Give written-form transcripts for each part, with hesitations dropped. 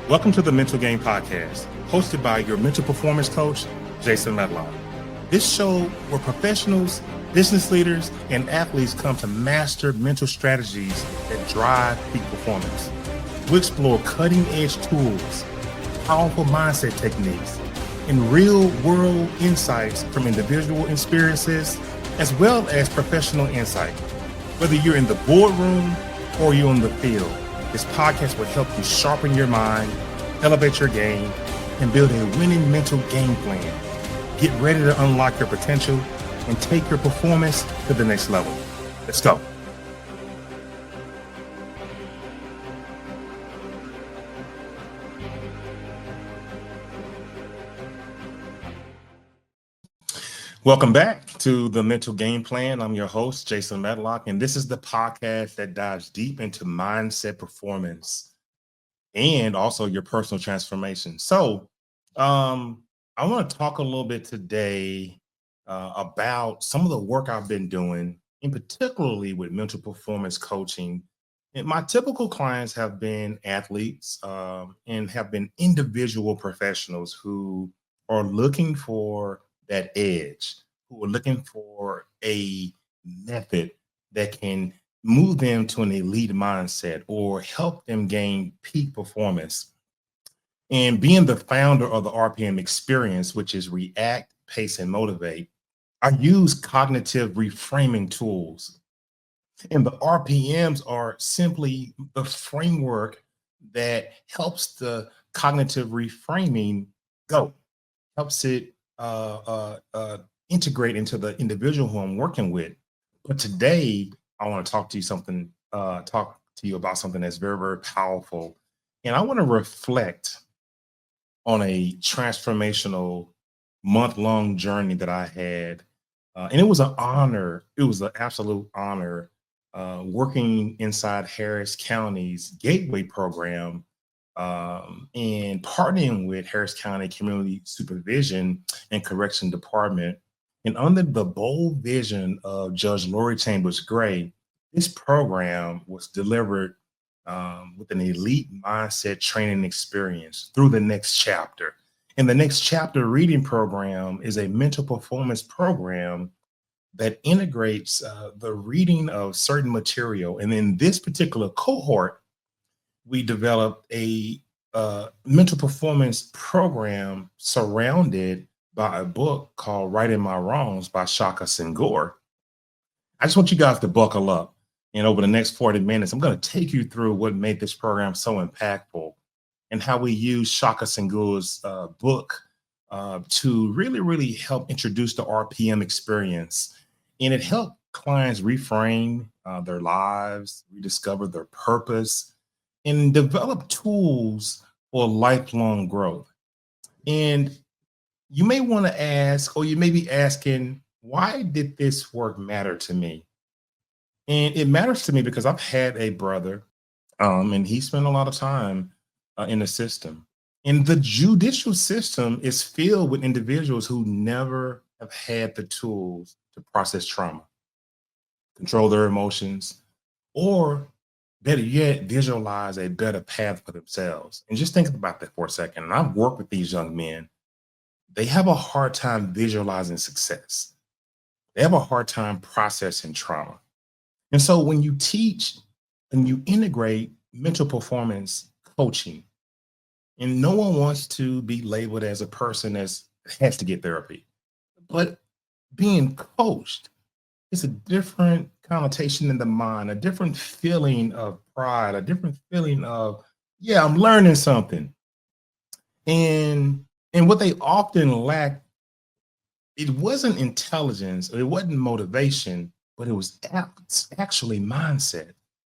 Welcome to the Mental Game Podcast, hosted by your mental performance coach, Jason Medlock. This show where professionals, business leaders, and athletes come to master mental strategies that drive peak performance. We explore cutting-edge tools, powerful mindset techniques, and real-world insights from individual experiences, as well as professional insight. Whether you're in the boardroom or you're in the field, this podcast will help you sharpen your mind, elevate your game, and build a winning mental game plan. Get ready to unlock your potential and take your performance to the next level. Let's go. Welcome back to the Mental Game Plan. I'm your host, Jason Medlock, and this is the podcast that dives deep into mindset performance and also your personal transformation. So I want to talk a little bit today about some of the work I've been doing, in particularly with mental performance coaching. And my typical clients have been athletes and have been individual professionals who are looking for that edge, who are looking for a method that can move them to an elite mindset or help them gain peak performance. And being the founder of the RPM experience, which is React, Pace, and Motivate, I use cognitive reframing tools. And the RPMs are simply the framework that helps the cognitive reframing go, helps it integrate into the individual who I'm working with. But today, I want to talk to you about something that's very, very powerful. And I want to reflect on a transformational month-long journey that I had. And it was an honor. It was an absolute honor working inside Harris County's Gateway program and partnering with Harris County Community Supervision and Correction Department. And under the bold vision of Judge Lori Chambers Gray, this program was delivered with an elite mindset training experience through the next chapter. And the next chapter reading program is a mental performance program that integrates the reading of certain material. And in this particular cohort, we developed a mental performance program surrounded by a book called Righting My Wrongs by Shaka Senghor. I just want you guys to buckle up. And over the next 40 minutes, I'm going to take you through what made this program so impactful and how we use Shaka Senghor's book to really, really help introduce the RPM experience. And it helped clients reframe their lives, rediscover their purpose, and develop tools for lifelong growth. And you may want to ask, or you may be asking, why did this work matter to me? And it matters to me because I've had a brother, and he spent a lot of time in the system. And the judicial system is filled with individuals who never have had the tools to process trauma, control their emotions, or better yet, visualize a better path for themselves. And just think about that for a second. And I've worked with these young men. They have a hard time visualizing success. They have a hard time processing trauma. And so when you teach and you integrate mental performance coaching, and no one wants to be labeled as a person that has to get therapy, but being coached is a different connotation in the mind, a different feeling of pride, a different feeling of, yeah, I'm learning something. And what they often lack, it wasn't intelligence, or it wasn't motivation, but it was actually mindset.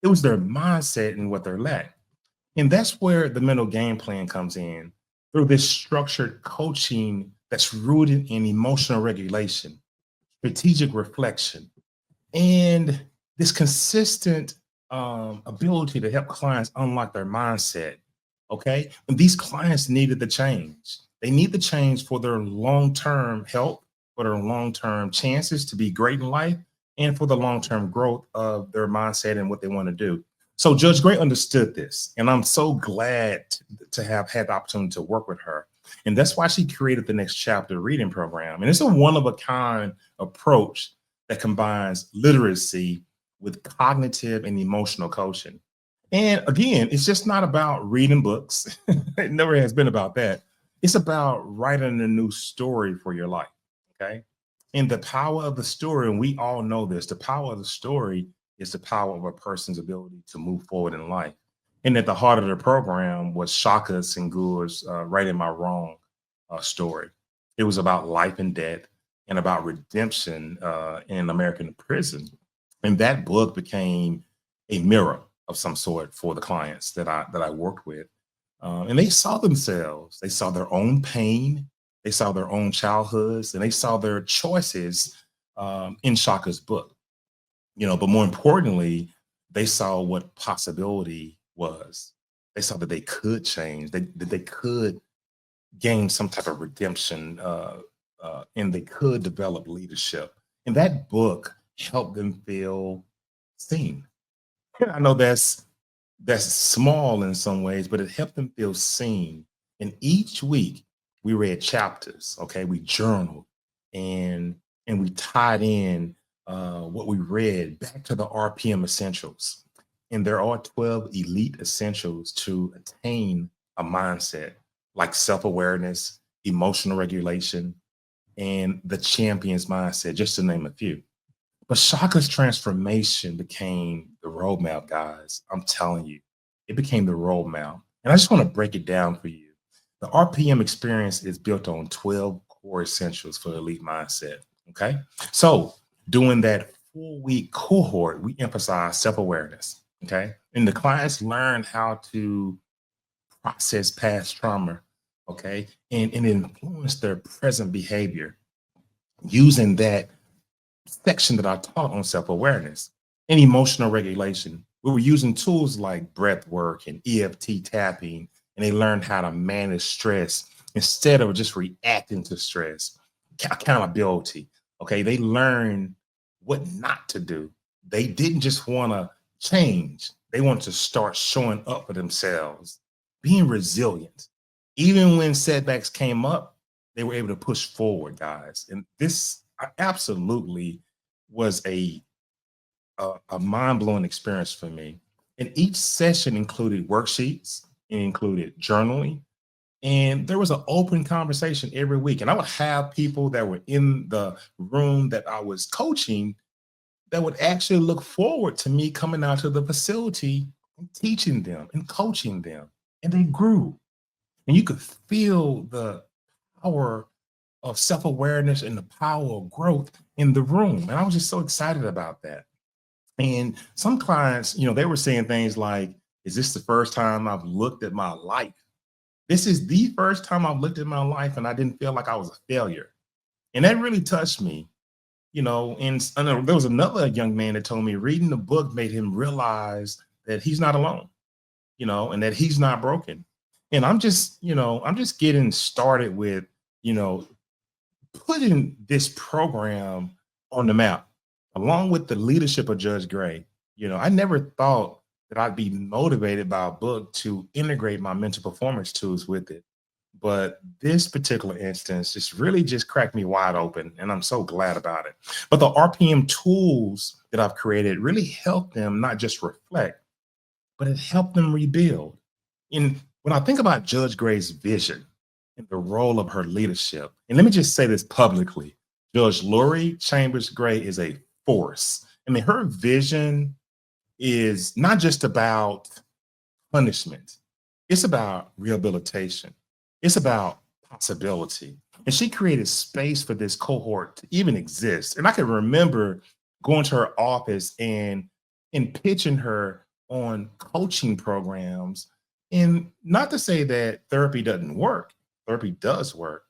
It was their mindset and what they're lack. And that's where the mental game plan comes in, through this structured coaching that's rooted in emotional regulation, strategic reflection, and this consistent ability to help clients unlock their mindset. Okay. And these clients needed the change. They need the change for their long-term health, for their long-term chances to be great in life, and for the long-term growth of their mindset and what they want to do. So Judge Gray understood this, and I'm so glad to have had the opportunity to work with her. And that's why she created the Next Chapter reading program. And it's a one of a kind approach that combines literacy with cognitive and emotional coaching. And again, it's just not about reading books. It never has been about that. It's about writing a new story for your life. Okay. And the power of the story, and we all know this, the power of the story is the power of a person's ability to move forward in life. And at the heart of the program was Shaka Senghor's Right in My Wrong story. It was about life and death and about redemption in American prison. And that book became a mirror of some sort for the clients that I worked with. And they saw themselves, they saw their own pain, they saw their own childhoods, and they saw their choices in Shaka's book. But more importantly, they saw what possibility was. They saw that they could change, that they could gain some type of redemption, and they could develop leadership. And that book helped them feel seen. I know that's small in some ways, but it helped them feel seen. And each week we read chapters. Okay, we journaled and we tied in what we read back to the RPM essentials. And there are 12 elite essentials to attain a mindset like self-awareness, emotional regulation, and the champion's mindset, just to name a few. But Shaka's transformation became the roadmap, guys. I'm telling you, it became the roadmap. And I just want to break it down for you. The RPM experience is built on 12 core essentials for elite mindset. Okay. So doing that 4-week cohort, we emphasize self-awareness. Okay. And the clients learn how to process past trauma. Okay. And influence their present behavior using that section that I taught on self-awareness and emotional regulation. We were using tools like breathwork and EFT tapping, and they learned how to manage stress instead of just reacting to stress. Accountability. Okay. They learned what not to do. They didn't just want to change, they want to start showing up for themselves, being resilient. Even when setbacks came up, they were able to push forward, guys. And this absolutely was a mind-blowing experience for me. And each session included worksheets, it included journaling, and there was an open conversation every week. And I would have people that were in the room that I was coaching that would actually look forward to me coming out to the facility and teaching them and coaching them. And they grew. And you could feel the power of self-awareness and the power of growth in the room. And I was just so excited about that. And some clients, they were saying things like, is this the first time I've looked at my life? This is the first time I've looked at my life and I didn't feel like I was a failure. And that really touched me, and I know there was another young man that told me reading the book made him realize that he's not alone, and that he's not broken. And I'm just getting started with, you know, putting this program on the map along with the leadership of Judge Gray. I never thought that I'd be motivated by a book to integrate my mental performance tools with it. But this particular instance just cracked me wide open, and I'm so glad about it. But the RPM tools that I've created really help them not just reflect, but it helped them rebuild. And when I think about Judge Gray's vision and the role of her leadership, and let me just say this publicly, Judge Lori Chambers Gray is a force. I mean, her vision is not just about punishment, it's about rehabilitation, it's about possibility. And she created space for this cohort to even exist. And I can remember going to her office and pitching her on coaching programs. And not to say that therapy doesn't work, therapy does work,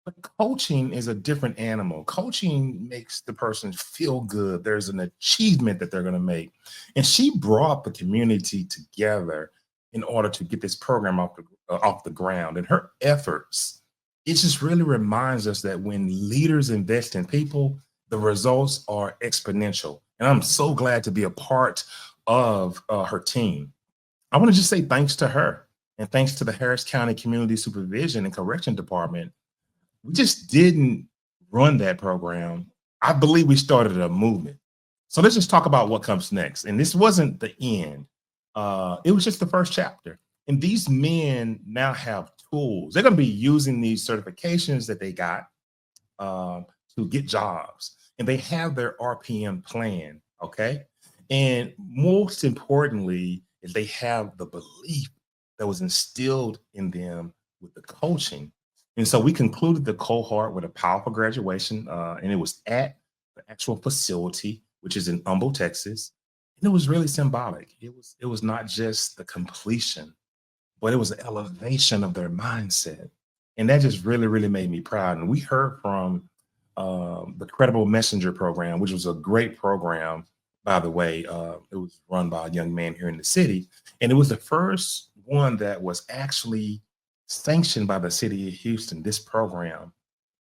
but coaching is a different animal. Coaching makes the person feel good. There's an achievement that they're going to make. And she brought the community together in order to get this program off the ground. And her efforts, it just really reminds us that when leaders invest in people, the results are exponential. And I'm so glad to be a part of her team. I want to just say thanks to her and thanks to the Harris County Community Supervision and Correction Department. We just didn't run that program. I believe we started a movement. So let's just talk about what comes next. And this wasn't the end. It was just the first chapter. And these men now have tools. They're going to be using these certifications that they got to get jobs. And they have their RPM plan, okay? And most importantly, is they have the belief that was instilled in them with the coaching. And so we concluded the cohort with a powerful graduation, and it was at the actual facility, which is in Humble, Texas. And it was really symbolic. It was not just the completion, but it was the elevation of their mindset. And that just really, really made me proud. And we heard from the Credible Messenger program, which was a great program, by the way. It was run by a young man here in the city. And it was the first one that was actually sanctioned by the city of Houston, this program.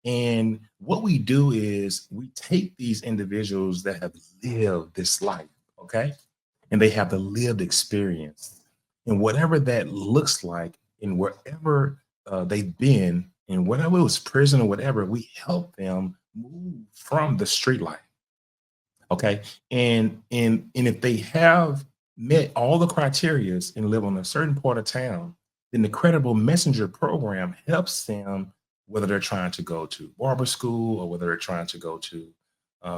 And what we do is we take these individuals that have lived this life, okay? And they have the lived experience. And whatever that looks like, and wherever they've been, and whatever it was prison or whatever, we help them move from the street life. Okay. And if they have met all the criterias and live on a certain part of town, then the Credible Messenger program helps them, whether they're trying to go to barber school or whether they're trying to go to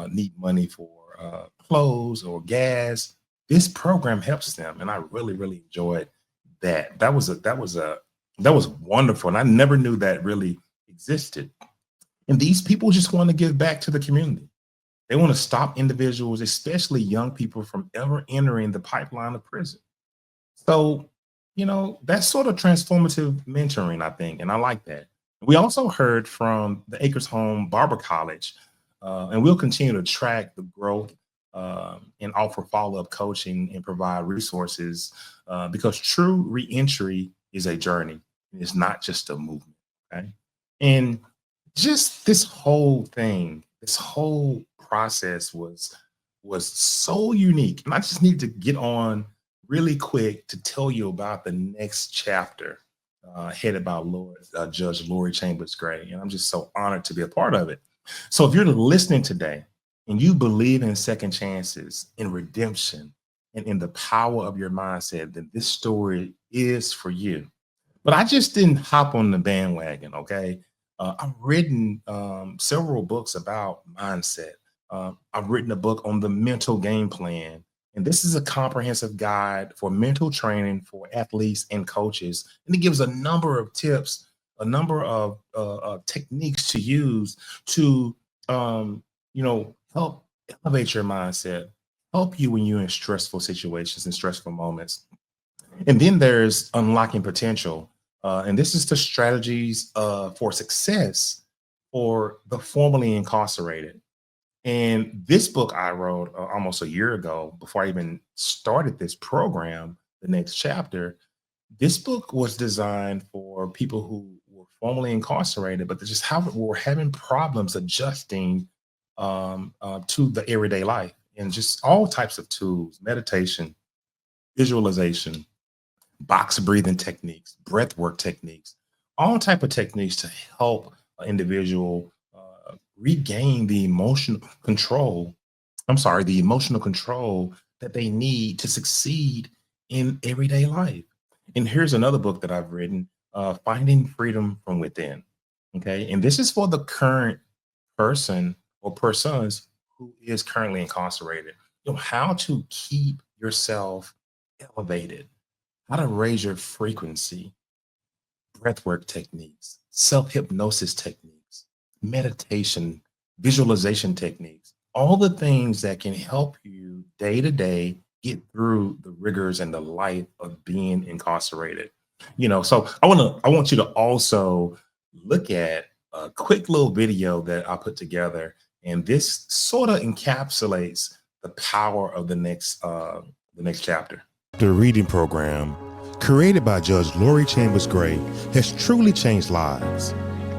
need money for clothes or gas. This program helps them, and I really, really enjoyed that. That was wonderful, and I never knew that really existed. And these people just want to give back to the community. They want to stop individuals, especially young people, from ever entering the pipeline of prison. So, that's sort of transformative mentoring, I think, and I like that. We also heard from the Acres Home Barber College, and we'll continue to track the growth and offer follow-up coaching and provide resources because true reentry is a journey. It's not just a movement, okay? And just this whole thing, this whole process was so unique. And I just need to get on really quick to tell you about the next chapter headed by Judge Lori Chambers Gray. And I'm just so honored to be a part of it. So if you're listening today and you believe in second chances, in redemption, and in the power of your mindset, then this story is for you. But I just didn't hop on the bandwagon, okay? I've written several books about mindset. I've written a book on the mental game plan. And this is a comprehensive guide for mental training for athletes and coaches. And it gives a number of tips, a number of techniques to use to, help elevate your mindset, help you when you're in stressful situations and stressful moments. And then there's unlocking potential. And this is the strategies for success for the formerly incarcerated. And this book I wrote almost a year ago before I even started this program, the next chapter. This book was designed for people who were formerly incarcerated, but they just were having problems adjusting to the everyday life, and just all types of tools, meditation, visualization, box breathing techniques, breathwork techniques, all type of techniques to help an individual regain the emotional control. The emotional control that they need to succeed in everyday life. And here's another book that I've written, Finding Freedom from Within. Okay. And this is for the current person or persons who is currently incarcerated. How to keep yourself elevated, how to raise your frequency, breathwork techniques, self-hypnosis techniques, meditation, visualization techniques, all the things that can help you day to day get through the rigors and the life of being incarcerated. So I want you to also look at a quick little video that I put together, and this sort of encapsulates the power of the next chapter. The reading program, created by Judge Lori Chambers Gray, has truly changed lives.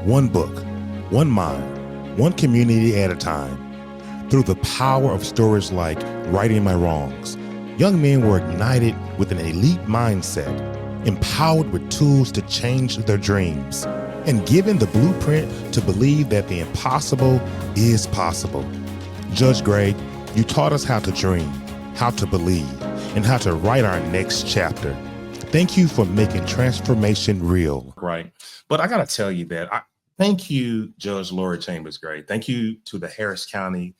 One book, one mind, one community at a time. Through the power of stories like Righting My Wrongs, Young men were ignited with an elite mindset, empowered with tools to change their dreams, and given the blueprint to believe that the impossible is possible. Judge Gray, you taught us how to dream, how to believe, and how to write our next chapter. Thank you for making transformation real. Right. But I got to tell you that thank you, Judge Lori Chambers Gray. Thank you to the Harris County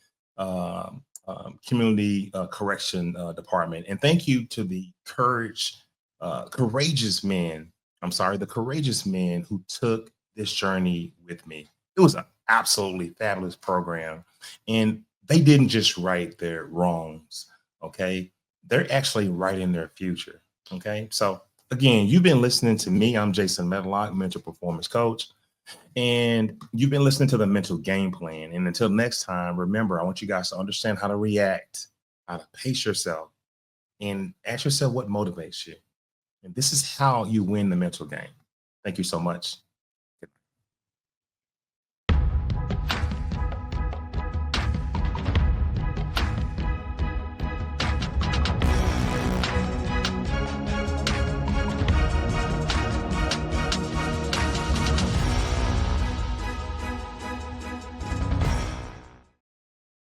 Community Correction Department. And thank you to the courageous men. The courageous men who took this journey with me. It was an absolutely fabulous program. And they didn't just right their wrongs. Okay. They're actually writing their future. Okay. So again, you've been listening to me. I'm Jason Medlock, mental performance coach. And you've been listening to the mental game plan. And until next time, remember, I want you guys to understand how to react, how to pace yourself, and ask yourself what motivates you. And this is how you win the mental game. Thank you so much.